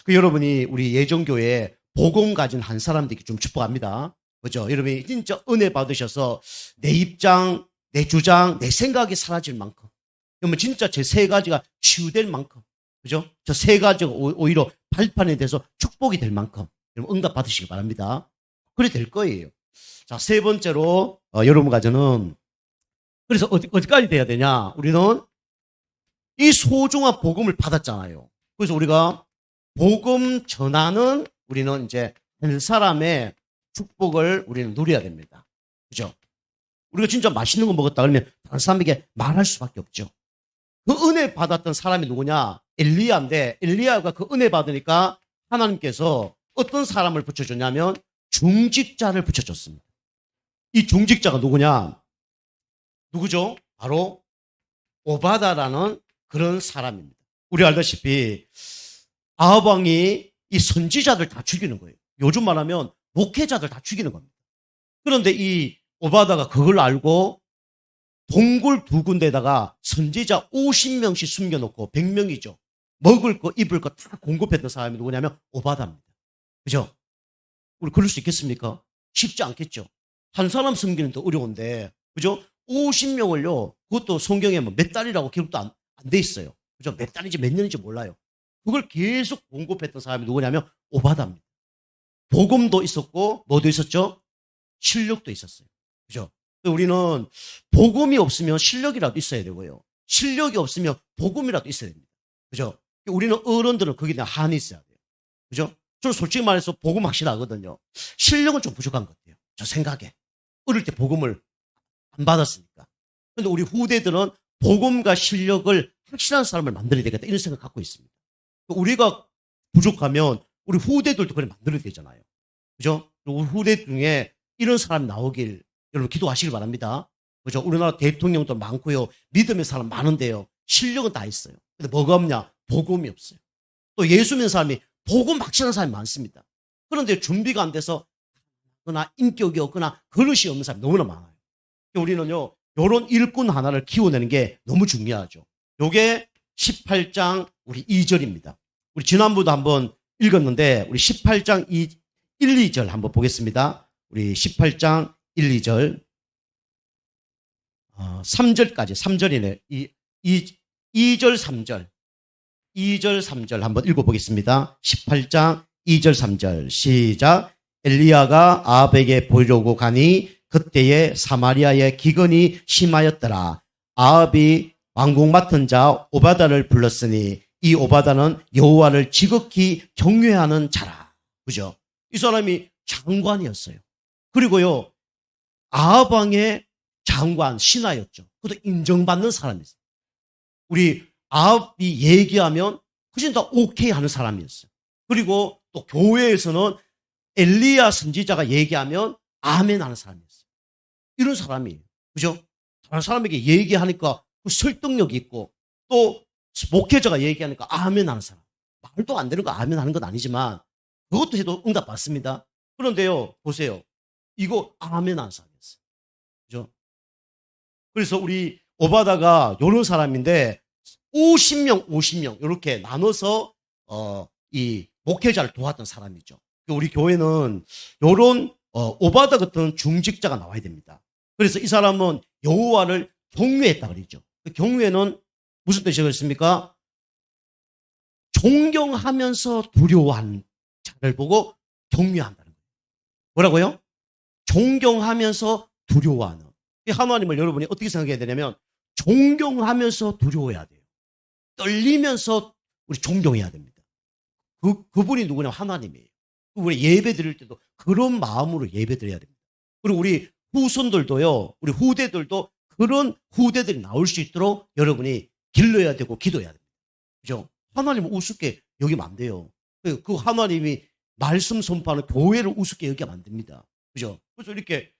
그 여러분이 우리 예정교회에 복음 가진 한 사람들에게 좀 축복합니다. 그죠? 여러분이 진짜 은혜 받으셔서 내 입장, 내 주장, 내 생각이 사라질 만큼, 그러면 진짜 제 세 가지가 치유될 만큼, 그죠? 저 세 가지가 오히려 발판에 대해서 축복이 될 만큼 여러분 응답 받으시기 바랍니다. 그래 될 거예요. 자, 세 번째로 여러분 가정은 그래서 어디까지 돼야 되냐? 우리는 이 소중한 복음을 받았잖아요. 그래서 우리가 복음 전하는 우리는 이제 한 사람의 축복을 우리는 누려야 됩니다. 그죠? 우리가 진짜 맛있는 거 먹었다 그러면 다른 사람에게 말할 수밖에 없죠. 그 은혜 받았던 사람이 누구냐? 엘리야인데 엘리야가 그 은혜 받으니까 하나님께서 어떤 사람을 붙여줬냐면 중직자를 붙여줬습니다. 이 중직자가 누구냐? 누구죠? 바로 오바다라는 그런 사람입니다. 우리 알다시피 아합 왕이 이 선지자들 다 죽이는 거예요. 요즘 말하면 목회자들 다 죽이는 겁니다. 그런데 이 오바다가 그걸 알고 동굴 두 군데다가 선지자 50명씩 숨겨놓고 100명이죠. 먹을 거 입을 거 다 공급했던 사람이 누구냐면 오바다입니다. 그죠? 우리 그럴 수 있겠습니까? 쉽지 않겠죠. 한 사람 숨기는 더 어려운데, 그죠? 50명을요, 그것도 성경에 뭐 몇 달이라고 기록도 안 돼 있어요. 그죠? 몇 달인지 몇 년인지 몰라요. 그걸 계속 공급했던 사람이 누구냐면 오바다입니다. 복음도 있었고, 뭐도 있었죠? 실력도 있었어요. 그죠? 우리는 복음이 없으면 실력이라도 있어야 되고요. 실력이 없으면 복음이라도 있어야 됩니다. 그죠? 우리는 어른들은 거기에 대한 한이 있어야 돼요. 그죠? 저는 솔직히 말해서 복음 확실하거든요. 실력은 좀 부족한 것 같아요. 저 생각에. 어릴 때 복음을 안 받았으니까. 그런데 우리 후대들은 복음과 실력을 확실한 사람을 만들어야 되겠다 이런 생각 갖고 있습니다. 우리가 부족하면 우리 후대들도 그래 만들어야 되잖아요. 그죠? 우리 후대 중에 이런 사람이 나오길 여러분 기도하시길 바랍니다. 그죠? 우리나라 대통령도 많고요. 믿음의 사람 많은데요. 실력은 다 있어요. 근데 뭐가 없냐? 복음이 없어요. 또 예수 믿는 사람이 복음 확실한 사람이 많습니다. 그런데 준비가 안 돼서 거나 인격이 없거나 그릇이 없는 사람이 너무나 많아요. 우리는요, 이런 일꾼 하나를 키워내는 게 너무 중요하죠. 요게 18장 우리 2절입니다. 우리 지난번도 한번 읽었는데 우리 18장 1, 2절 한번 보겠습니다. 우리 18장 1, 2절 3절까지 3절이네. 2절 3절 2절 3절 한번 읽어보겠습니다. 18장 2절 3절 시작. 엘리야가 아합에게 보이려고 가니 그때에 사마리아의 기근이 심하였더라. 아합이 왕궁 맡은 자 오바다를 불렀으니 이 오바다는 여호와를 지극히 경외하는 자라. 그죠? 이 사람이 장관이었어요. 그리고요, 아합 왕의 장관 신하였죠. 그것도 인정받는 사람이었어요. 우리 아합이 얘기하면 훨씬 더 오케이 하는 사람이었어요. 그리고 또 교회에서는 엘리야 선지자가 얘기하면 아멘 하는 사람이었어요. 이런 사람이에요. 그죠? 다른 사람에게 얘기하니까 그 설득력이 있고 또 목회자가 얘기하니까 아멘 하는 사람. 말도 안 되는 거 아멘 하는 건 아니지만 그것도 해도 응답 받습니다. 그런데요, 보세요. 이거 아멘 하는 사람이었어요. 그죠? 그래서 우리 오바다가 이런 사람인데 50명 이렇게 나눠서 이 목회자를 도왔던 사람이죠. 우리 교회는 이런 오바다 같은 중직자가 나와야 됩니다. 그래서 이 사람은 여호와를 경외했다 그러죠. 경외는 무슨 뜻이겠습니까? 존경하면서 두려워하는 자를 보고 경외한다는 거예요. 뭐라고요? 존경하면서 두려워하는. 하나님을 여러분이 어떻게 생각해야 되냐면 존경하면서 두려워해야 돼요. 떨리면서 우리 존경해야 됩니다. 그분이 누구냐면 하나님이에요. 우리 예배 드릴 때도 그런 마음으로 예배 드려야 됩니다. 그리고 우리 후손들도요, 우리 후대들도 그런 후대들이 나올 수 있도록 여러분이 길러야 되고 기도해야 됩니다. 그죠? 하나님을 우습게 여기면 안 돼요. 그 하나님이 말씀 선포하는 교회를 우습게 여기면 안 됩니다. 그죠? 그래서 이렇게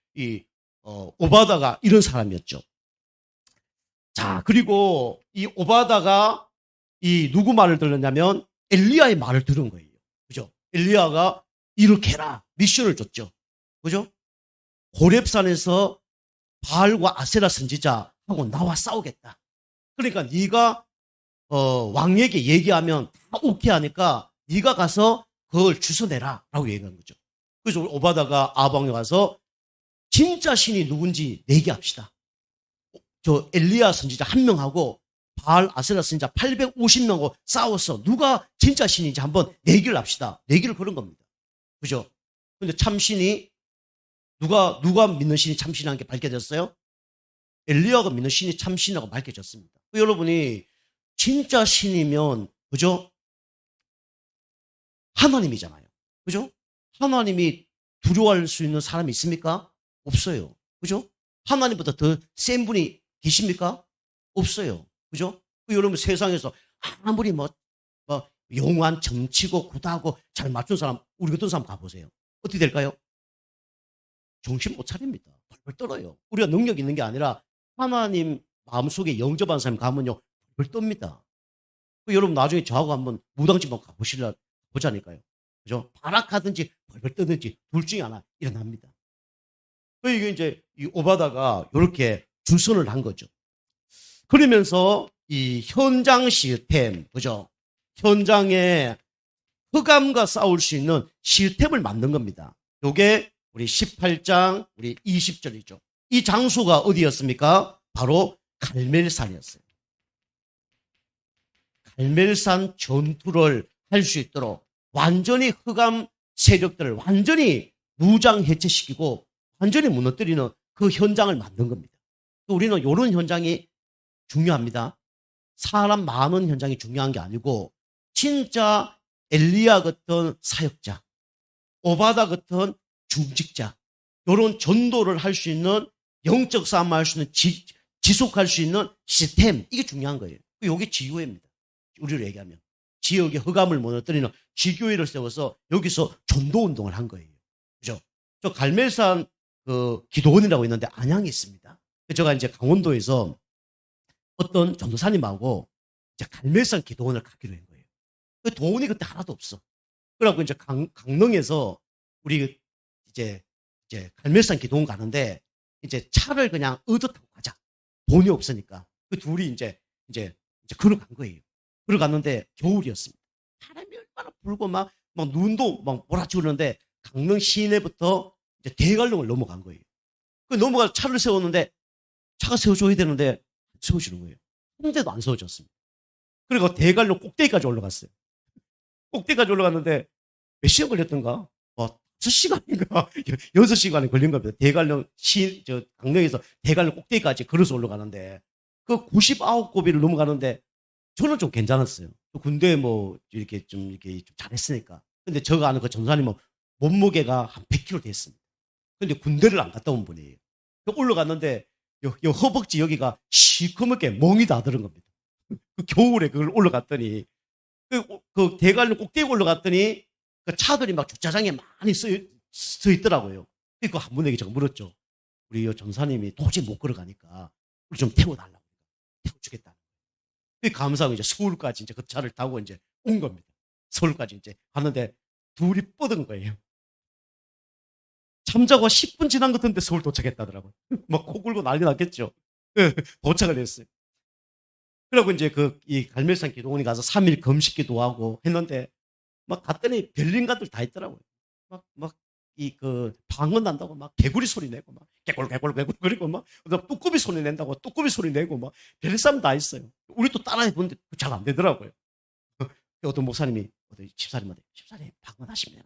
오바다가 이런 사람이었죠. 자, 그리고 이 오바다가 이 누구 말을 들었냐면 엘리야의 말을 들은 거예요. 그죠? 엘리야가 이렇게 해라 미션을 줬죠. 그죠? 호렙산에서 바알과 아세라 선지자하고 나와 싸우겠다. 그러니까 네가 왕에게 얘기하면 다 오케이 하니까 네가 가서 그걸 주워내라 라고 얘기한 거죠. 그래서 오바다가 아방에 가서 진짜 신이 누군지 내기합시다. 저 엘리야 선지자 한 명하고 바알 아세라 선지자 850명하고 싸워서 누가 진짜 신인지 한번 내기를 합시다. 내기를 그런 겁니다. 그죠? 근데 참신이 누가 믿는 신이 참신한 게 밝혀졌어요? 엘리야가 믿는 신이 참신이라고 밝혀졌습니다. 여러분이 진짜 신이면 그죠? 하나님이잖아요. 그죠? 하나님이 두려워할 수 있는 사람이 있습니까? 없어요. 그죠? 하나님보다 더 센 분이 계십니까? 없어요. 그죠? 여러분 세상에서 아무리 뭐 용한 점치고 굳하고 잘 맞춘 사람 우리 같은 사람 가보세요. 어떻게 될까요? 정신 못 차립니다. 벌벌 떨어요. 우리가 능력 있는 게 아니라 하나님 마음속에 영접한 사람 가면요 벌벌 떱니다. 여러분 나중에 저하고 한번 무당집 한번 보자니까요. 그죠? 발악하든지 벌벌 떠든지 둘 중에 하나 일어납니다. 이게 이제 이 오바다가 이렇게 주선을 한 거죠. 그러면서 이 현장 시스템, 그죠? 현장에 흑암과 싸울 수 있는 시스템을 만든 겁니다. 요게 우리 18장, 우리 20절이죠. 이 장소가 어디였습니까? 바로 갈멜산이었어요. 갈멜산 전투를 할 수 있도록 완전히 흑암 세력들을 완전히 무장 해체시키고 완전히 무너뜨리는 그 현장을 만든 겁니다. 우리는 이런 현장이 중요합니다. 사람 많은 현장이 중요한 게 아니고 진짜 엘리야 같은 사역자, 오바다 같은 중직자, 이런 전도를 할 수 있는 영적 싸움을 할 수 있는 지속할 수 있는 시스템, 이게 중요한 거예요. 이게 지교회입니다. 우리로 얘기하면 지역의 흑암을 무너뜨리는 지교회를 세워서 여기서 전도 운동을 한 거예요. 그죠? 저 갈멜산 그 기도원이라고 있는데 안양에 있습니다. 제가 이제 강원도에서 어떤 전도사님하고 이제 갈멜산 기도원을 가기로 한 거예요. 그 돈이 그때 하나도 없어. 그래갖고 이제 강릉에서 우리 이제 갈멜산 기도원 가는데 이제 차를 그냥 얻어 타고 가자. 돈이 없으니까. 그 둘이 이제 걸어간 거예요. 걸어갔는데 겨울이었습니다. 바람이 얼마나 불고 막 눈도 막 몰아치고 그러는데 강릉 시내부터 이제 대관령을 넘어간 거예요. 그 넘어가 차를 세웠는데 차가 세워줘야 되는데 세워주는 거예요. 한 대도 안 세워졌습니다. 그리고 대관령 꼭대기까지 올라갔어요. 꼭대기까지 올라갔는데 몇 시간 걸렸던가? 5시간인가? 6시간이 걸린 겁니다. 대관령 강릉에서 대관령 꼭대기까지 걸어서 올라가는데 그 99고비를 넘어가는데 저는 좀 괜찮았어요. 군대에 이렇게 좀 잘했으니까. 근데 제가 아는 그 전사님은 몸무게가 한 100kg 됐습니다. 근데 군대를 안 갔다 온 분이에요. 올라갔는데 허벅지 여기가 시커멓게 멍이 다 들은 겁니다. 그 겨울에 그걸 올라갔더니 그 대관령 꼭대기 올라갔더니 그 차들이 막 주차장에 많이 서 있더라고요. 그 한 분에게 제가 물었죠. 우리 전사님이 도저히 못 걸어가니까 우리 좀 태워달라고. 태워주겠다. 감사하고 이제 서울까지 이제 그 차를 타고 이제 온 겁니다. 서울까지 이제 갔는데 둘이 뻗은 거예요. 잠자고 10분 지난 것 같은데 서울 도착했다더라고요. 막 코 골고 난리 났겠죠. 도착을 했어요. 그리고 이제 이 갈멜산 기도원에 가서 3일 금식기도 하고 했는데 막 갔더니 별린가들 다 있더라고요. 방언난다고 막 개구리 소리 내고 막 개굴 그리고 막 뚜꾸비 소리 낸다고 뚜꾸비 소리 내고 막 별사람 다 있어요. 우리 또 따라해 보는데 잘 안 되더라고요. 어떤 목사님이 집사님한테 집사님 방언하시면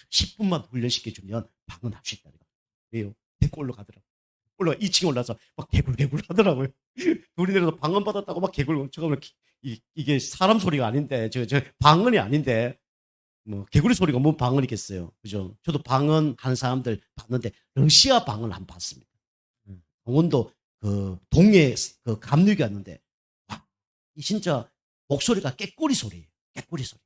10분만 훈련시켜주면 방언할 수 있다. 왜요? 데리고 올라가더라고요. 2층 올라서 막 개굴 하더라고요. 둘이 내려서 방언 받았다고 막 개굴. 이게 사람 소리가 아닌데 저 방언이 아닌데 개구리 소리가 뭐 방언이겠어요. 그죠? 저도 방언 하는 사람들 봤는데 러시아 방언을 한번 봤습니다. 강원도 그 동해 그 감리교 왔는데 이 진짜 목소리가 깨꼬리 소리예요. 깨꼬리 소리.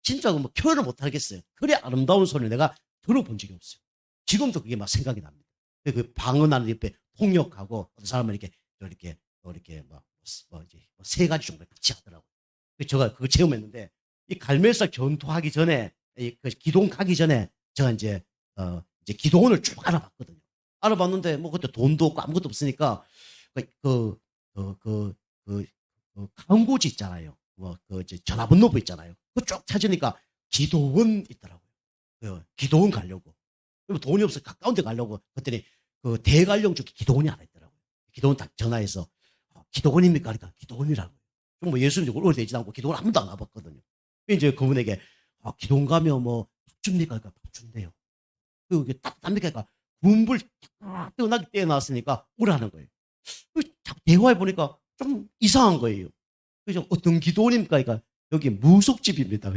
진짜 표현을 못 하겠어요. 그래 아름다운 소리를 내가 들어본 적이 없어요. 지금도 그게 막 생각이 납니다. 그 방언하는 옆에 통역하고 어떤 사람은 이렇게 이제 세 가지 정도 같이 하더라고요. 제가 그거 체험했는데 이 갈멜산 전투하기 전에 그 기도원 가기 전에 제가 이제 기도원을 쭉 알아봤거든요. 알아봤는데 그때 돈도 없고 아무것도 없으니까 그 그, 그, 그, 광고지 있잖아요. 전화번호부 있잖아요. 그 쭉 찾으니까 기도원 있더라고요. 기도원 가려고. 그럼 돈이 없어 가까운 데 가려고. 그랬더니 그 대관령 쪽에 기도원이 하나 있더라고요. 기도원 딱 전화해서 기도원입니까? 그러니까 기도원이라고. 좀 뭐 예수님 오래되지 않고 기도원 한 번도 안 가봤거든요. 이제 그분에게 기도원 가면 뭐 밥 줍니까? 그러니까 밥 준대요. 그리고 이게 따뜻합니까? 그러니까 군불 딱 뜨거나게 떼어놨으니까 오라는 거예요. 자꾸 대화해 보니까 좀 이상한 거예요. 그래서 어떤 기도원입니까? 그러니까 여기 무속집입니다.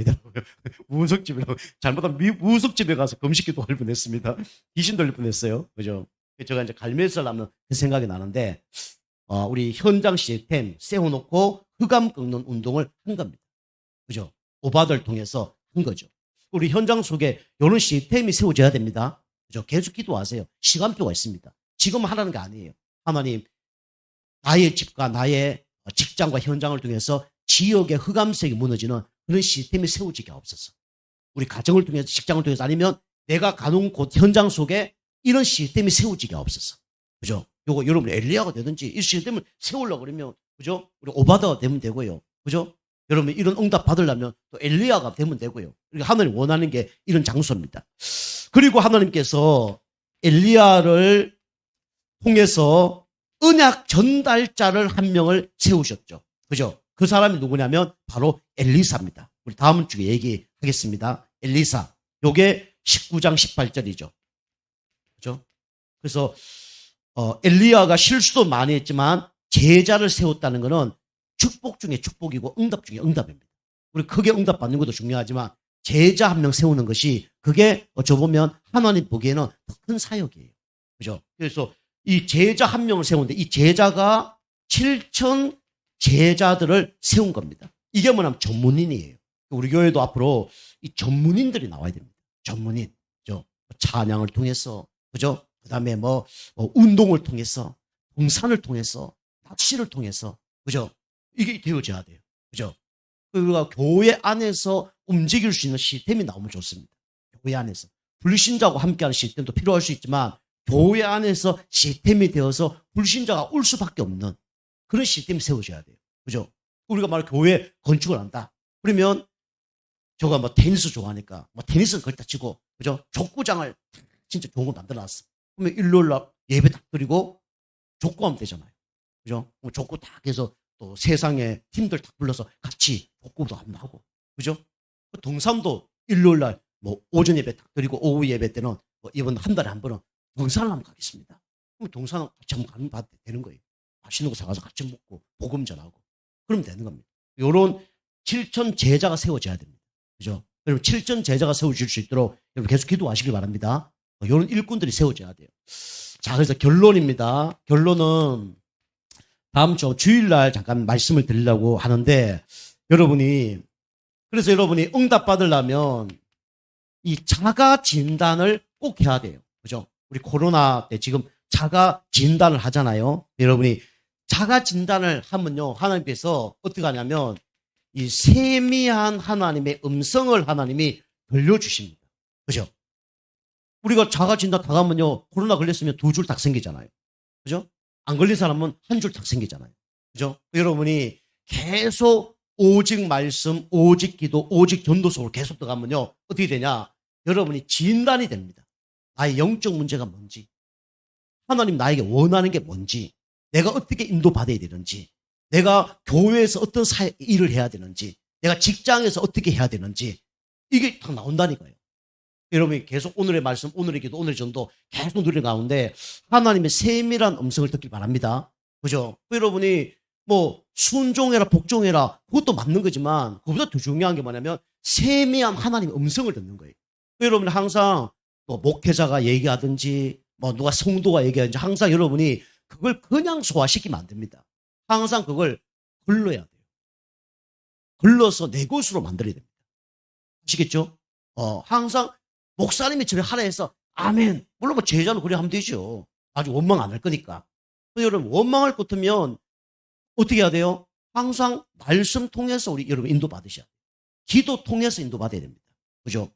무속집이라고. 잘못하면 무속집에 가서 금식기도 할 뻔했습니다. 귀신 들릴 뻔했어요. 그죠? 제가 이제 갈매살 하면 그 생각이 나는데, 우리 현장 시스템 세워놓고 흑암 꺾는 운동을 한 겁니다. 그죠? 오바들 통해서 한 거죠. 우리 현장 속에 이런 시스템이 세워져야 됩니다. 그죠? 계속 기도하세요. 시간표가 있습니다. 지금 하라는 게 아니에요. 하나님, 나의 집과 나의 직장과 현장을 통해서 지역의 흑암색이 무너지는 그런 시스템이 세워지게 없어서 우리 가정을 통해서 직장을 통해서 아니면 내가 가는 곳 현장 속에 이런 시스템이 세워지게 없어서 그죠? 요거 여러분 엘리야가 되든지 이 시스템을 세우려고 그러면 그죠? 우리 오바다가 되면 되고요. 그죠? 여러분 이런 응답 받으려면 또 엘리야가 되면 되고요. 그러니까 하나님 원하는 게 이런 장소입니다. 그리고 하나님께서 엘리야를 통해서 언약 전달자를 한 명을 세우셨죠. 그죠? 그 사람이 누구냐면 바로 엘리사입니다. 우리 다음 주에 얘기하겠습니다. 엘리사. 요게 19장 18절이죠. 그죠? 그래서 엘리야가 실수도 많이 했지만 제자를 세웠다는 것은 축복 중에 축복이고 응답 중에 응답입니다. 우리 크게 응답 받는 것도 중요하지만 제자 한 명 세우는 것이 그게 어쩌보면 하나님 보기에는 더 큰 사역이에요. 그죠? 그래서 이 제자 한 명을 세우는데 이 제자가 7천 제자들을 세운 겁니다. 이게 뭐냐면 전문인이에요. 우리 교회도 앞으로 이 전문인들이 나와야 됩니다. 전문인. 그죠? 찬양을 통해서, 그죠? 그 다음에 운동을 통해서, 봉산을 통해서, 낚시를 통해서, 그죠? 이게 되어져야 돼요. 그죠? 우리가 교회 안에서 움직일 수 있는 시스템이 나오면 좋습니다. 교회 안에서. 불신자하고 함께하는 시스템도 필요할 수 있지만, 교회 안에서 시스템이 되어서 불신자가 올 수밖에 없는 그런 시스템이 세워져야 돼요. 그죠? 우리가 교회 건축을 한다. 그러면 저가 테니스 좋아하니까 테니스는 걸다 치고 그죠? 족구장을 진짜 좋은 거 만들어놨어. 그러면 일요일날 예배 딱 드리고 족구하면 되잖아요. 그죠? 족구 딱 해서 또 세상에 팀들 딱 불러서 같이 족구도 한번 하고 그죠? 등산도 일요일날 오전 예배 딱 드리고 오후 예배 때는 이번 한 달에 한 번은 등산을 한번 가겠습니다. 그럼 등산은 같이 한번 가면 봐도 되는 거예요. 맛있는 거 사가서 같이 먹고 복음 전하고 그러면 되는 겁니다. 요런 7천 제자가 세워져야 됩니다. 그죠? 여러분 7천 제자가 세워질 수 있도록 여러분 계속 기도하시길 바랍니다. 요런 일꾼들이 세워져야 돼요. 자, 그래서 결론입니다. 결론은 다음 주 주일날 잠깐 말씀을 드리려고 하는데 그래서 여러분이 응답 받으려면 이 자가 진단을 꼭 해야 돼요. 그죠? 우리 코로나 때 지금 자가 진단을 하잖아요. 여러분이 자가 진단을 하면요, 하나님께서 어떻게 하냐면 이 세미한 하나님의 음성을 하나님이 들려주십니다. 그죠? 우리가 자가 진단 다 가면요, 코로나 걸렸으면 2줄 딱 생기잖아요. 그죠? 안 걸린 사람은 1줄 딱 생기잖아요. 그죠? 여러분이 계속 오직 말씀, 오직 기도, 오직 전도 속으로 계속 들어가면요, 어떻게 되냐? 여러분이 진단이 됩니다. 나의 영적 문제가 뭔지, 하나님 나에게 원하는 게 뭔지, 내가 어떻게 인도받아야 되는지, 내가 교회에서 어떤 일을 해야 되는지, 내가 직장에서 어떻게 해야 되는지, 이게 다 나온다니까요. 여러분이 계속 오늘의 말씀, 오늘의 기도, 오늘의 전도 계속 누리는 가운데 하나님의 세밀한 음성을 듣길 바랍니다. 그죠? 여러분이 순종해라, 복종해라, 그것도 맞는 거지만 그보다 더 중요한 게 뭐냐면 세미한 하나님의 음성을 듣는 거예요. 여러분이 항상 목회자가 얘기하든지 누가 성도가 얘기하든지 항상 여러분이 그걸 그냥 소화시키면 안 됩니다. 항상 그걸 걸러야 돼요. 걸러서 내 것으로 만들어야 됩니다. 아시겠죠? 항상 목사님이 저를 하라 해서 아멘. 물론 제자는 그래 하면 되죠. 아주 원망 안 할 거니까. 여러분 원망할 것 같으면 어떻게 해야 돼요? 항상 말씀 통해서 여러분 인도받으셔야 돼요. 기도 통해서 인도받아야 됩니다. 그죠?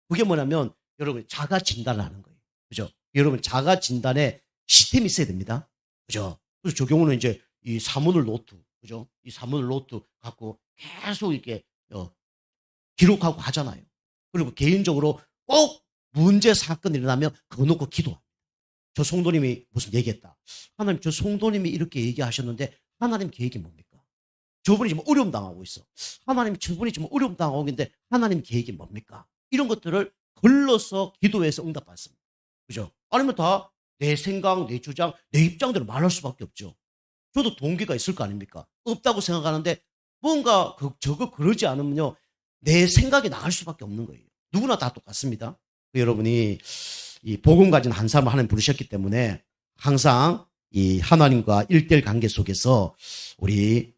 그게 뭐냐면 여러분 자가 진단을 하는 거예요. 그죠? 여러분 자가 진단에 시스템이 있어야 됩니다. 그죠? 그래서 저 경우는 이제 이 사문을 노트, 그죠? 이 사문을 노트 갖고 계속 이렇게 기록하고 하잖아요. 그리고 개인적으로 꼭 문제 사건이 일어나면 그거 놓고 기도합니다. 저 성도님이 무슨 얘기했다. 하나님, 저 성도님이 이렇게 얘기하셨는데 하나님 계획이 뭡니까? 저분이 지금 어려움 당하고 있어. 하나님, 저분이 지금 어려움 당하고 있는데 하나님 계획이 뭡니까? 이런 것들을 걸러서 기도해서 응답받습니다. 그죠? 아니면 다 내 생각, 내 주장, 내 입장대로 말할 수밖에 없죠. 저도 동기가 있을 거 아닙니까? 없다고 생각하는데 뭔가 저거 그러지 않으면요, 내 생각이 나갈 수밖에 없는 거예요. 누구나 다 똑같습니다. 여러분이 이 복음 가진 한 사람을 하나님 부르셨기 때문에 항상 이 하나님과 일대일 관계 속에서 우리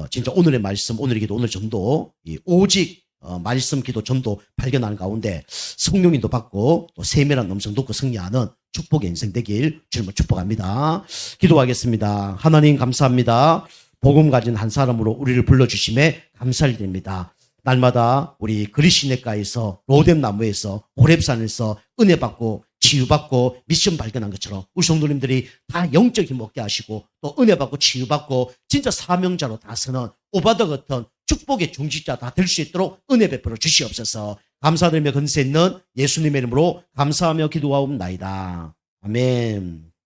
진짜 오늘의 말씀, 오늘의 기도, 오늘 전도, 이 오직 말씀, 기도, 전도 발견하는 가운데 성령님도 받고 또 세밀한 음성 듣고 승리하는 축복의 인생 되길 주님을 축복합니다. 기도하겠습니다. 하나님 감사합니다. 복음 가진 한 사람으로 우리를 불러주심에 감사를 드립니다. 날마다 우리 그리시네가에서 로뎀나무에서 호렙산에서 은혜 받고 치유받고 미션 발견한 것처럼 우리 성도님들이 다 영적 힘 얻게 하시고 또 은혜 받고 치유받고 진짜 사명자로 다 서는 오바더 같은 축복의 중직자 다 될 수 있도록 은혜 베풀어 주시옵소서. 감사드리며 건세 있는 예수님의 이름으로 감사하며 기도하옵나이다. 아멘.